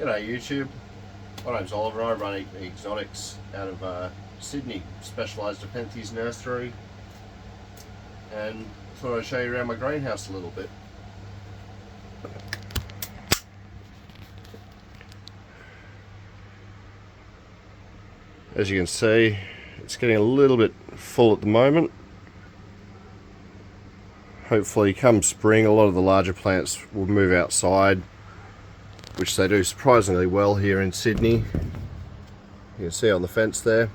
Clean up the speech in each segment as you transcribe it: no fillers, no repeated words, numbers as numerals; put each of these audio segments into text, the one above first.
G'day YouTube, my name's Oliver. I run exotics out of Sydney, specialised nepenthes nursery, and thought I'd show you around my greenhouse a little bit. As you can see, it's getting a little bit full at the moment. Hopefully come spring a lot of the larger plants will move outside, which they do surprisingly well here in Sydney. You can see on the fence there.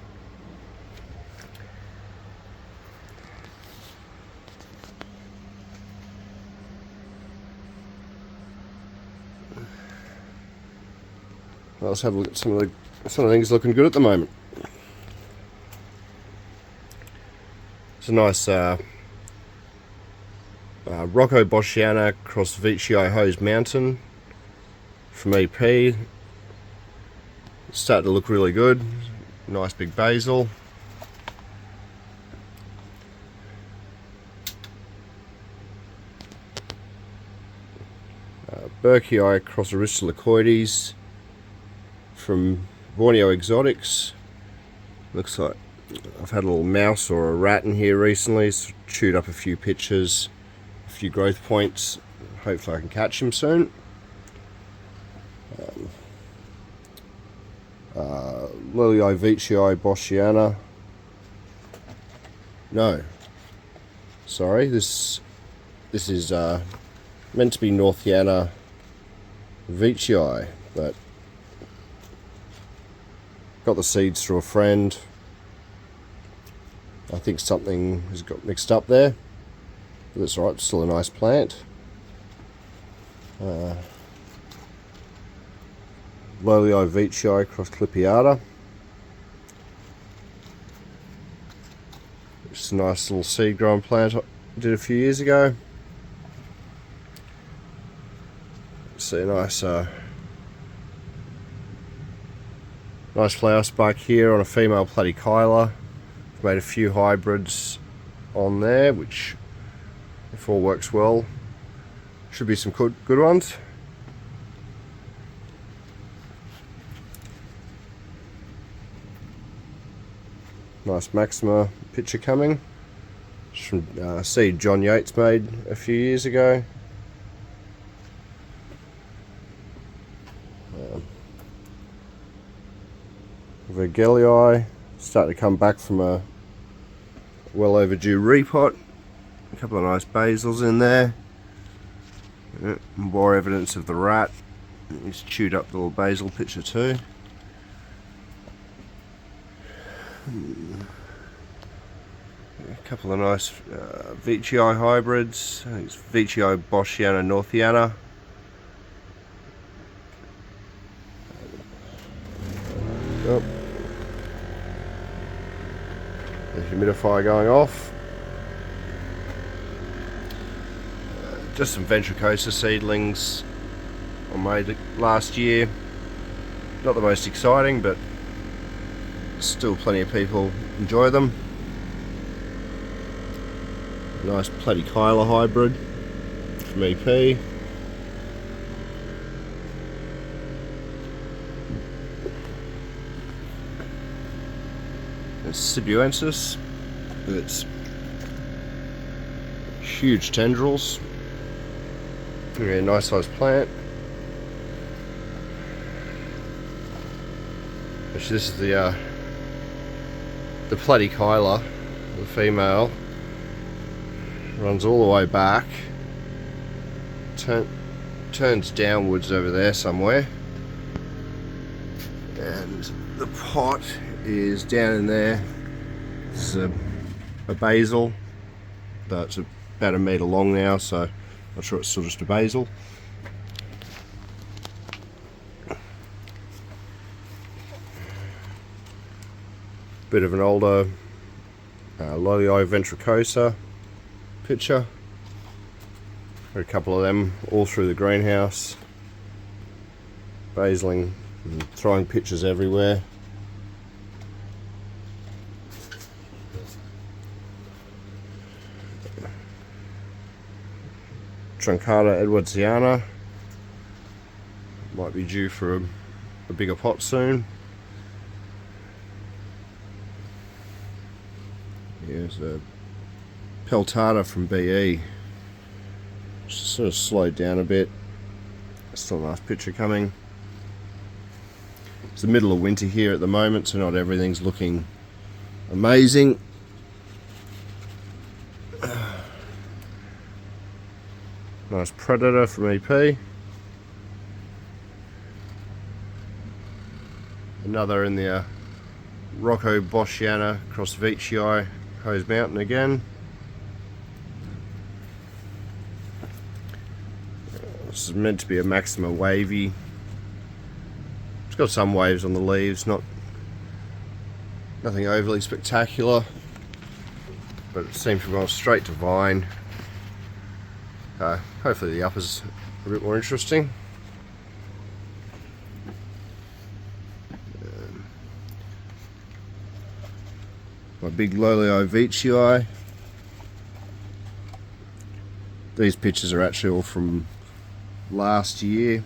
Let's have a look at some of the things looking good at the moment. It's a nice Rocco Boschiana cross Veitchii Hose Mountain from EP. It's starting to look really good. Nice big basil. Burkii cross Aristolochoides from Borneo Exotics. Looks like I've had a little mouse or a rat in here recently. It's chewed up a few pictures, a few growth points. Hopefully I can catch him soon. Lilii Veitchii Boschiana. No, sorry, this is meant to be Northiana Veitchii, but got the seeds through a friend. I think something has got mixed up there, but that's alright, still a nice plant. Lilii Veitchii cross Clipiata. It's a nice little seed growing plant I did a few years ago. See a nice flower spike here on a female platychila. Made a few hybrids on there, which, if all works well, should be some good ones. Nice Maxima picture coming. It's from seed John Yates made a few years ago. Vergelii starting to come back from a well overdue repot. A couple of nice basils in there. More evidence of the rat. He's chewed up the little basil picture too. A couple of nice Veitchii hybrids. I think it's Veitchii Boschiana Northiana. Oh. The humidifier going off. Just some Ventricosa seedlings I made last year. Not the most exciting, but still plenty of people enjoy them. Nice platychila hybrid from EP. Sibuensis with its huge tendrils. Very nice sized plant. Actually, this is the platychila, the female. Runs all the way back. Turns downwards over there somewhere. And the pot is down in there. This is a basil that's about a metre long now, so not sure it's still just a basil. Bit of an older Lilii Ventricosa picture. Got a couple of them all through the greenhouse. Basiling and throwing pictures everywhere. Truncata Edwardsiana, Might be due for a bigger pot soon. Here's a peltata from BE. Just sort of slowed down a bit. Still a nice picture coming. It's the middle of winter here at the moment, so not everything's looking amazing. Nice predator from EP. Another in the Rocco Boschiana across Veitchii, Hose Mountain again. This is meant to be a Maxima wavy. It's got some waves on the leaves, nothing overly spectacular, but it seems to have gone straight to vine. Hopefully the upper's a bit more interesting. My big Lolio Veitchii. These pictures are actually all from last year,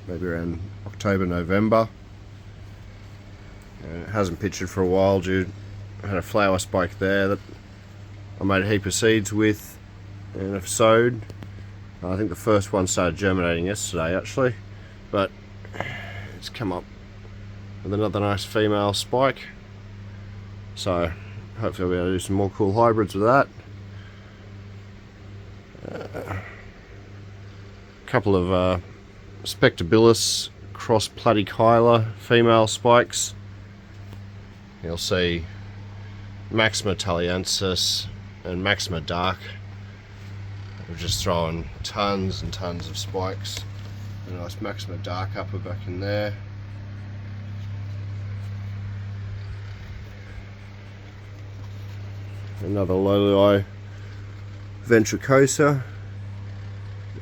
maybe around October, November. It hasn't pictured for a while I had a flower spike there that I made a heap of seeds with and I've sowed. I think the first one started germinating yesterday actually, but it's come up with another nice female spike, so hopefully I'll be able to do some more cool hybrids with that. Couple of Spectabilis cross Platykyla female spikes. You'll see Maxima Taliensis and Maxima Dark. We're just throwing tons and tons of spikes. A nice Maxima Dark upper back in there. Another Lolio Ventricosa.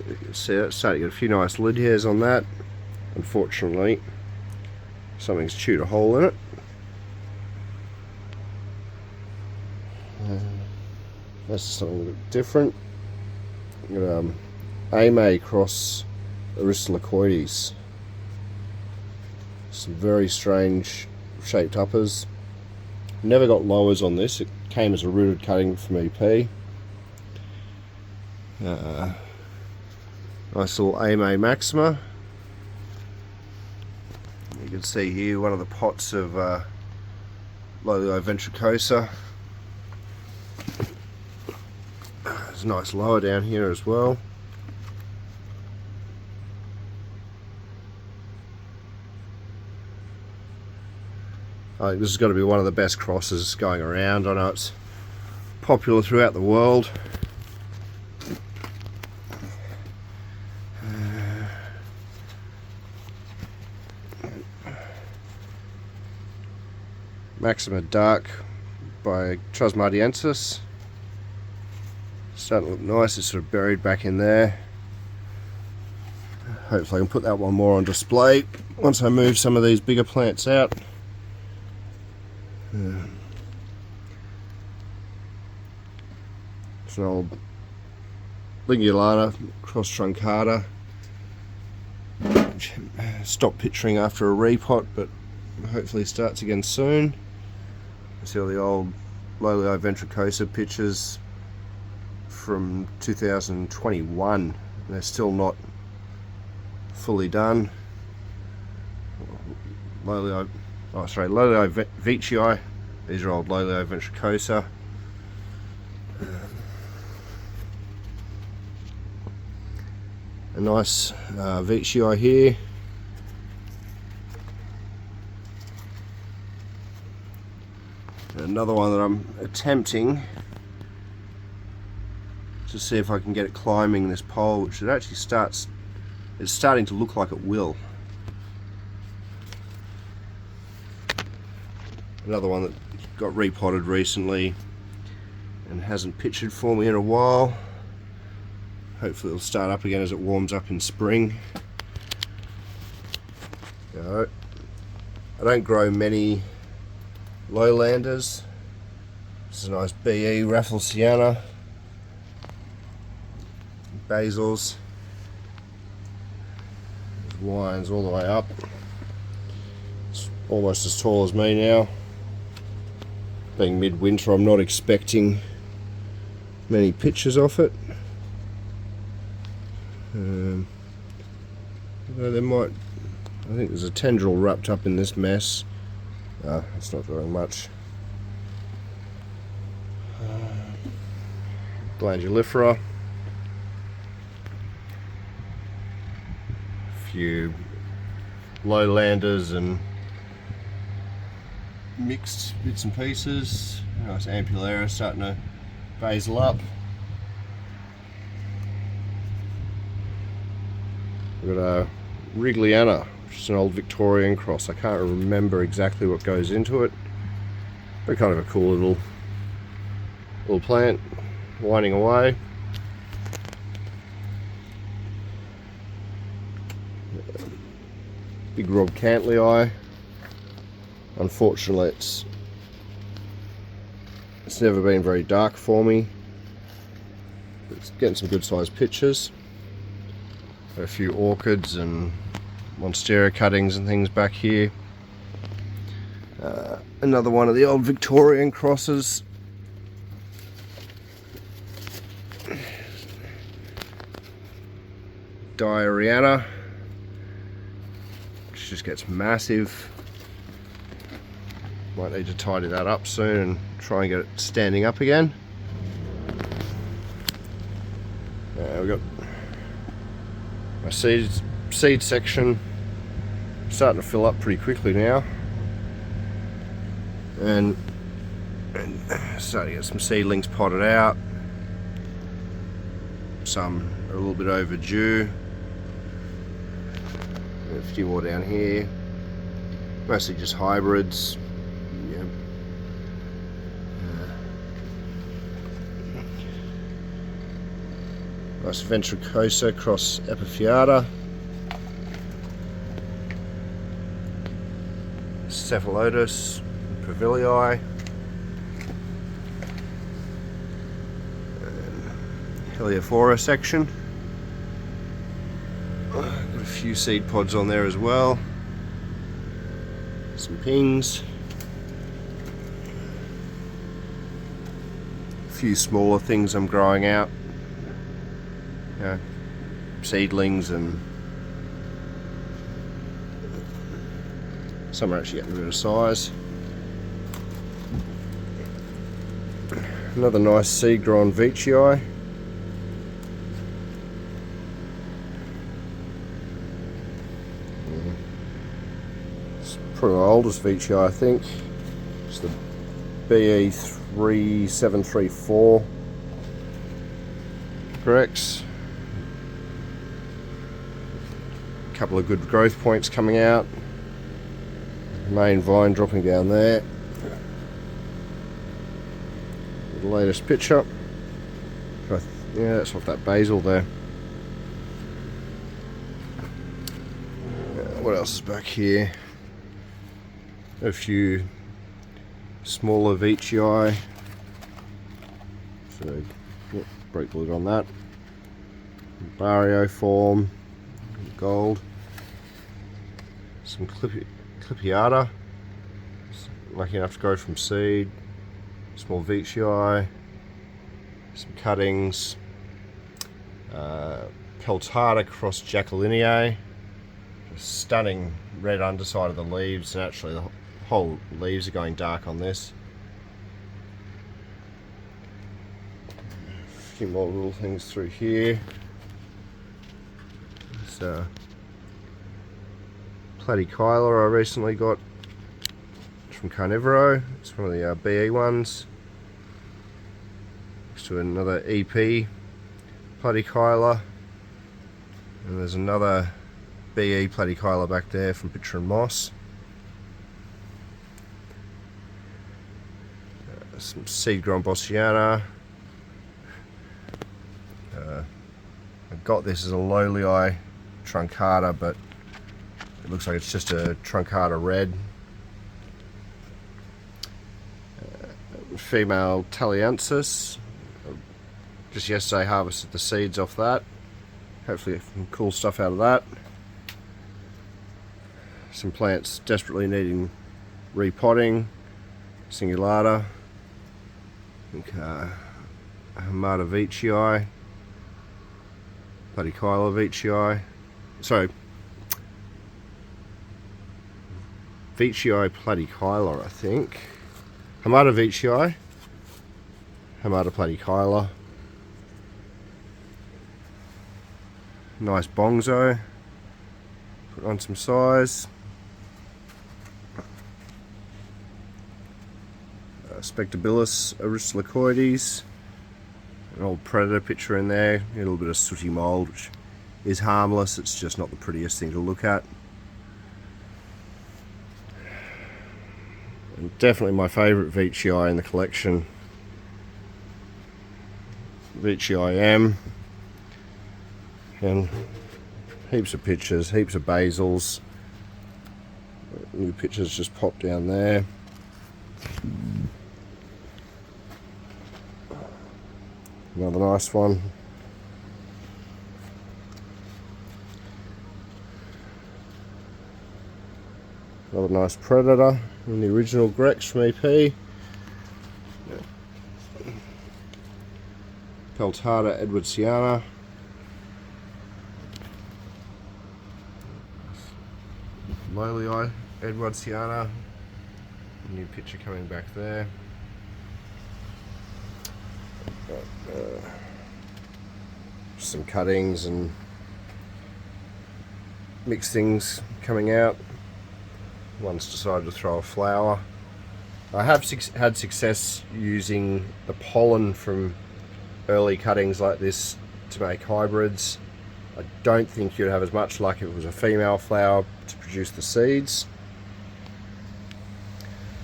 You can see it's starting to get a few nice lid hairs on that. Unfortunately, something's chewed a hole in it. That's something a bit different. Got Ame cross Aristolochoides. Some very strange shaped uppers. Never got lowers on this. It came as a rooted cutting from EP. Nice little Ame Maxima. You can see here one of the pots of Lolio Ventricosa. There's a nice lower down here as well. I think this has got to be one of the best crosses going around. I know it's popular throughout the world. Maxima Dark by Trosmadiensis. Starting to look nice, it's sort of buried back in there. Hopefully I can put that one more on display once I move some of these bigger plants out. It's an old Lingulata cross truncata. Stopped picturing after a repot, but hopefully starts again soon. See all the old Lolio Ventricosa pictures from 2021. They're still not fully done. Lolio Veitchii. These are old Lolio Ventricosa. A nice Veitchii here. Another one that I'm attempting to see if I can get it climbing this pole, which it actually starts, it's starting to look like it will. Another one that got repotted recently and hasn't pictured for me in a while. Hopefully it'll start up again as it warms up in spring. I don't grow many lowlanders. This is a nice BE Rafflesiana. Basils. There's lines all the way up. It's almost as tall as me now. Being midwinter, I'm not expecting many pictures off it. There might, I think there's a tendril wrapped up in this mess. It's not doing much. Glandulifera. A few lowlanders and mixed bits and pieces. Nice ampullaria starting to basal up. We've got a Wrigleyana, which is an old Victorian cross. I can't remember exactly what goes into it, but kind of a cool little plant, winding away. Big Rob Cantley. Unfortunately, it's never been very dark for me. It's getting some good sized pictures. Got a few orchids and monstera cuttings and things back here. Another one of the old Victorian crosses. Diariana, which just gets massive. Might need to tidy that up soon and try and get it standing up again. We've got my seed section starting to fill up pretty quickly now, and starting to get some seedlings potted out. Some are a little bit overdue. A few more down here, mostly just hybrids. Nice ventricosa cross epiphyata. Cephalotus, Pavillii. Heliophora section. Got a few seed pods on there as well. Some pings. A few smaller things I'm growing out. Seedlings, and some are actually getting a bit of size. Another nice seed grown Veitchii. It's probably my oldest Veitchii, I think. It's the BE3734 Grex. Couple of good growth points coming out. Main vine dropping down there. The latest picture. Yeah, that's off that basil there. What else is back here? A few smaller Veitchii. So, break the lid on that. Barrioform. Gold. Some Clippiata, lucky enough to grow from seed. Small Veitchii, some cuttings. Peltata cross Jacquelinii. Stunning red underside of the leaves, and actually the whole leaves are going dark on this. A few more little things through here. Platykyla I recently got from Carnivoro. It's one of the BE ones. Next to another EP Platykyla, and there's another BE Platykyla back there from Pitcher and Moss. Some seed grown Bossiana. I got this as a Lowlii truncata, but it looks like it's just a truncata red. Female Taliensis. Just yesterday harvested the seeds off that. Hopefully get some cool stuff out of that. Some plants desperately needing repotting. Singulata. I think Hamada veitchii. Platykyla veitchii. Sorry. Veitchii platykyla, I think. Hamada veitchii. Hamada platykyla. Nice bongzo. Put on some size. Spectabilis aristolochoides. An old predator picture in there. A little bit of sooty mould, which is harmless. It's just not the prettiest thing to look at. And definitely my favourite veitchii in the collection. Veitchii M. And heaps of pictures, heaps of basils. New pictures just popped down there. Another nice one. Another nice predator in the original Grex from EP. Peltata edwardsiana. Lowlii edwardsiana. New picture coming back there. Some cuttings and mixed things coming out. One's decided to throw a flower. I have had success using the pollen from early cuttings like this to make hybrids. I don't think you'd have as much luck if it was a female flower to produce the seeds.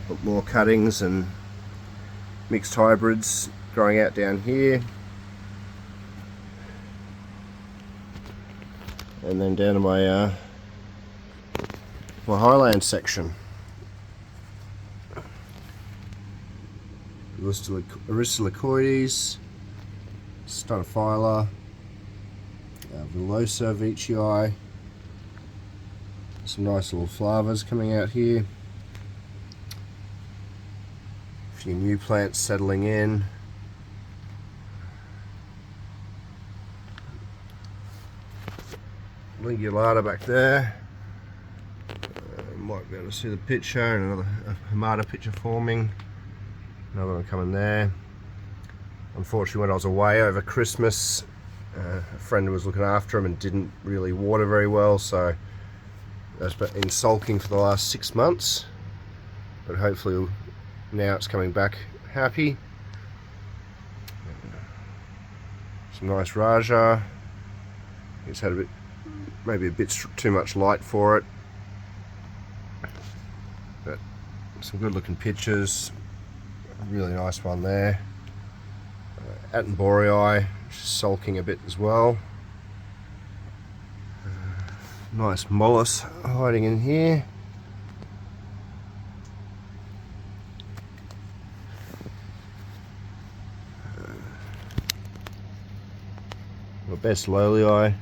But more cuttings and mixed hybrids growing out down here. And then down to my my highland section. Aristolochoides, Stunophylla, Villosa veitchii. Some nice little flavas coming out here. A few new plants settling in. Lingulata back there. Might be able to see the picture, and another Hamada picture forming. Another one coming there. Unfortunately, when I was away over Christmas, a friend was looking after him and didn't really water very well, so that's been sulking for the last 6 months. But hopefully now it's coming back happy. Some nice Raja. It's had a bit, maybe a bit too much light for it, but some good looking pictures. A really nice one there. Attenborii sulking a bit as well. Nice mollis hiding in here. My best Lowlii.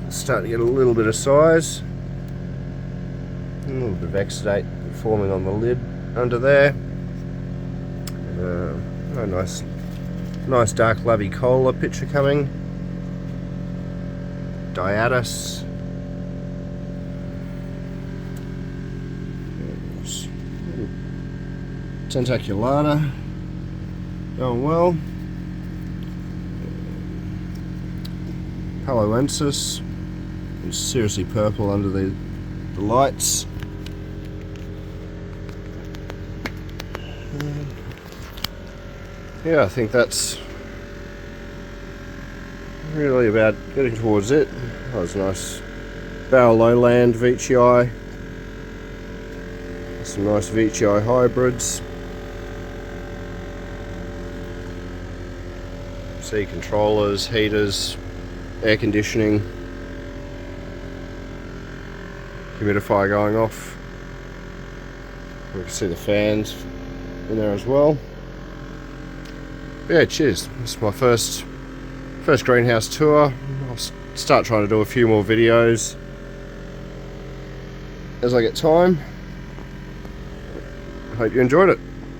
Starting to get a little bit of size. A little bit of exudate forming on the lid under there. Oh, nice dark lavicola picture coming. Diatus. Tentaculata. Going well. Paloensis. It's seriously purple under the lights. Yeah, I think that's really about getting towards it. That was nice. Bower lowland veitchii. Some nice veitchii hybrids. Sea controllers, heaters, air conditioning. Humidifier going off. We can see the fans in there as well. But yeah, cheers. This is my first greenhouse tour. I'll start trying to do a few more videos. as I get time. I hope you enjoyed it.